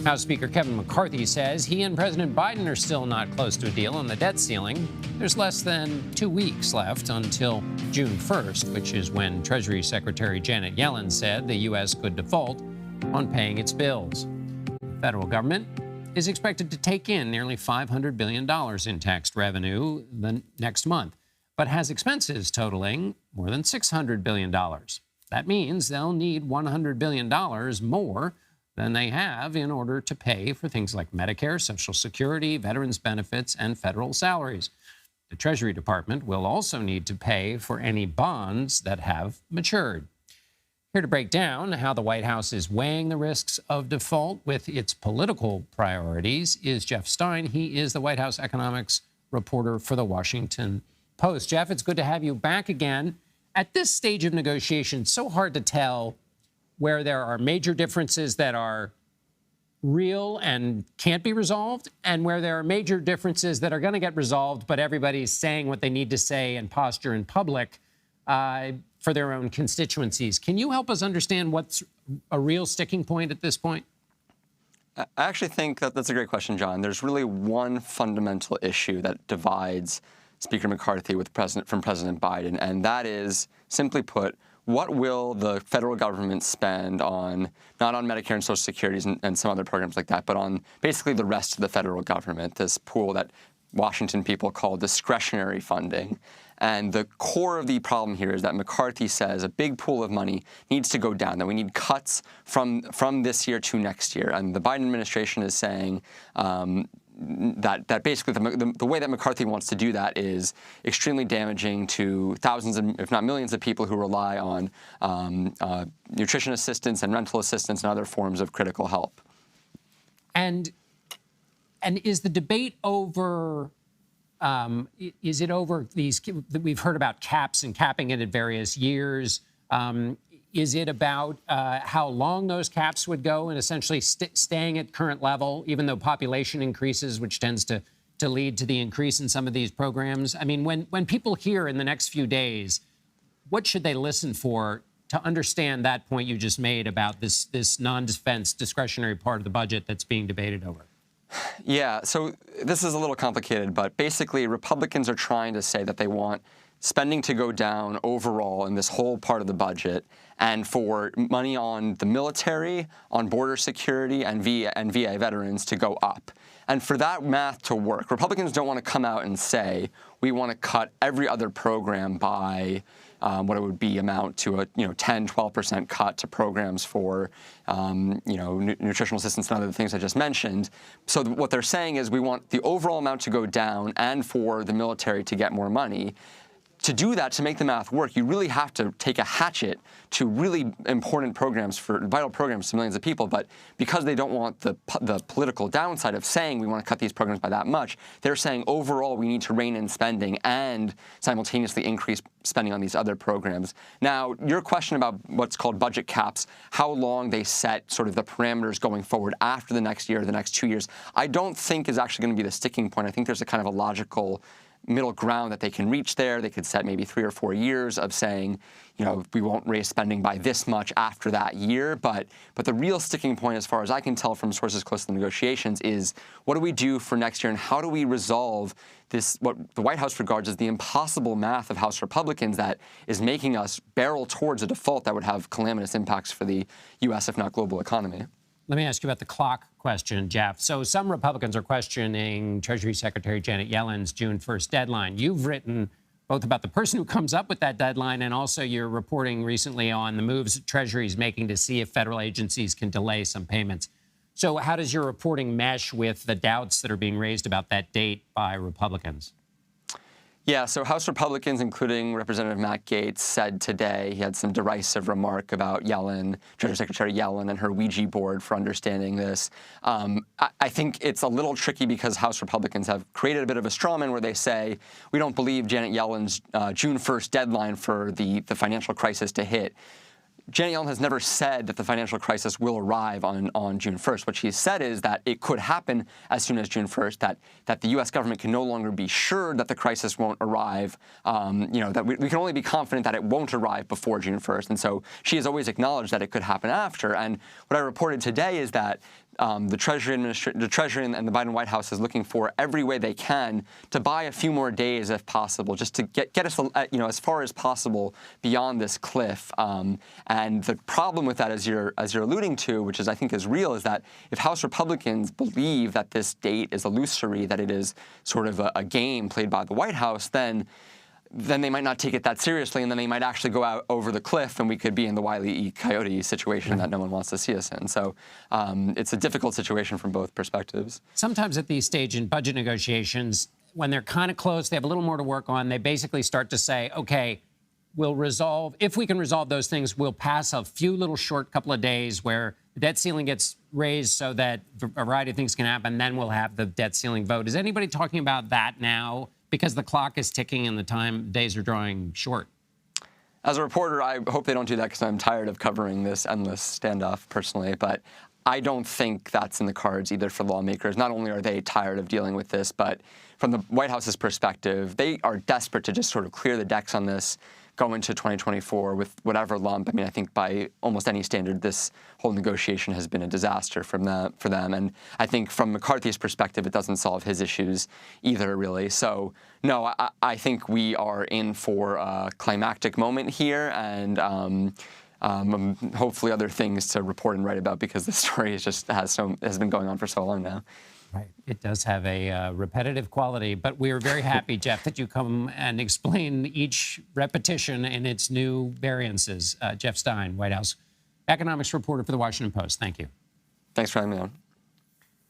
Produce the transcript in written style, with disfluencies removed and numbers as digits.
House Speaker Kevin McCarthy says he and President Biden are still not close to a deal on the debt ceiling. There's less than 2 weeks left until June 1st, which is when Treasury Secretary Janet Yellen said the U.S. could default on paying its bills. The federal government is expected to take in nearly $500 billion in tax revenue the next month, but has expenses totaling more than $600 billion. That means they'll need $100 billion more than they have in order to pay for things like Medicare, Social Security, veterans benefits, and federal salaries. The Treasury Department will also need to pay for any bonds that have matured. Here to break down how the White House is weighing the risks of default with its political priorities is Jeff Stein. He is the White House economics reporter for The Washington Post. Jeff, it's good to have you back again. At this stage of negotiation, so hard to tell where there are major differences that are real and can't be resolved, and where there are major differences that are going to get resolved, but everybody's saying what they need to say and posture in public for their own constituencies. Can you help us understand what's a real sticking point at this point? I actually think that that's a great question, John. There's really one fundamental issue that divides Speaker McCarthy from President Biden, and that is, simply put, what will the federal government spend on, not on Medicare and Social Security and some other programs like that, but on basically the rest of the federal government, this pool that Washington people call discretionary funding. And the core of the problem here is that McCarthy says a big pool of money needs to go down, that we need cuts from this year to next year. And the Biden administration is saying that basically the way that McCarthy wants to do that is extremely damaging to thousands, if not millions, of people who rely on nutrition assistance and rental assistance and other forms of critical help. And is the debate over? Is it over these? We've heard about caps and capping it at various years. Is it about how long those caps would go and essentially staying at current level, even though population increases, which tends to lead to the increase in some of these programs? I mean, when people hear in the next few days, what should they listen for to understand that point you just made about this non-defense discretionary part of the budget that's being debated over? Yeah, so this is a little complicated, but basically Republicans are trying to say that they want spending to go down overall in this whole part of the budget, and for money on the military, on border security, and VA veterans to go up. And for that math to work, Republicans don't want to come out and say, we want to cut every other program by what it would be amount to a 10, 12% cut to programs for nutritional assistance and other things I just mentioned. So what they're saying is we want the overall amount to go down and for the military to get more money. To do that, to make the math work, you really have to take a hatchet to really important programs, for vital programs to millions of people. But because they don't want the political downside of saying we want to cut these programs by that much, they're saying overall we need to rein in spending and simultaneously increase spending on these other programs. Now, your question about what's called budget caps, how long they set sort of the parameters going forward after the next year, the next 2 years, I don't think is actually going to be the sticking point. I think there's a kind of a logical middle ground that they can reach there. They could set maybe 3 or 4 years of saying, we won't raise spending by this much after that year. But the real sticking point, as far as I can tell from sources close to the negotiations, is what do we do for next year and how do we resolve this, what the White House regards as the impossible math of House Republicans that is making us barrel towards a default that would have calamitous impacts for the U.S., if not global economy. Let me ask you about the clock question, Jeff. So some Republicans are questioning Treasury Secretary Janet Yellen's June 1st deadline. You've written both about the person who comes up with that deadline and also you're reporting recently on the moves Treasury is making to see if federal agencies can delay some payments. So how does your reporting mesh with the doubts that are being raised about that date by Republicans? Yeah, so House Republicans, including Representative Matt Gaetz, said today he had some derisive remark about Yellen, Treasury Secretary Yellen, and her Ouija board for understanding this. I think it's a little tricky because House Republicans have created a bit of a straw man where they say, we don't believe Janet Yellen's June 1st deadline for the financial crisis to hit. Janet Yellen has never said that the financial crisis will arrive on June 1st. What she's said is that it could happen as soon as June 1st, that the U.S. government can no longer be sure that the crisis won't arrive, that we can only be confident that it won't arrive before June 1st. And so she has always acknowledged that it could happen after. And what I reported today is that the Treasury and the Biden White House is looking for every way they can to buy a few more days, if possible, just to get us, as far as possible beyond this cliff. And the problem with that, as you're alluding to, which is I think is real, is that if House Republicans believe that this date is illusory, that it is sort of a game played by the White House, then they might not take it that seriously, and then they might actually go out over the cliff, and we could be in the Wile E. Coyote situation that no one wants to see us in. So it's a difficult situation from both perspectives. Sometimes at these stage in budget negotiations, when they're kind of close, they have a little more to work on, they basically start to say, okay, we'll resolve, if we can resolve those things, we'll pass a few little short couple of days where the debt ceiling gets raised so that a variety of things can happen, then we'll have the debt ceiling vote. Is anybody talking about that now? Because the clock is ticking and the days are drawing short. As a reporter, I hope they don't do that because I'm tired of covering this endless standoff personally. But I don't think that's in the cards either for lawmakers. Not only are they tired of dealing with this, but from the White House's perspective, they are desperate to just sort of clear the decks on this, go into 2024 with whatever lump. I mean, I think by almost any standard, this whole negotiation has been a disaster for them. And I think from McCarthy's perspective, it doesn't solve his issues either, really. So, no, I think we are in for a climactic moment here, and hopefully other things to report and write about, because the story has been going on for so long now. Right. It does have a repetitive quality, but we are very happy, Jeff, that you come and explain each repetition and its new variances. Jeff Stein, White House economics reporter for The Washington Post. Thank you. Thanks for having me on.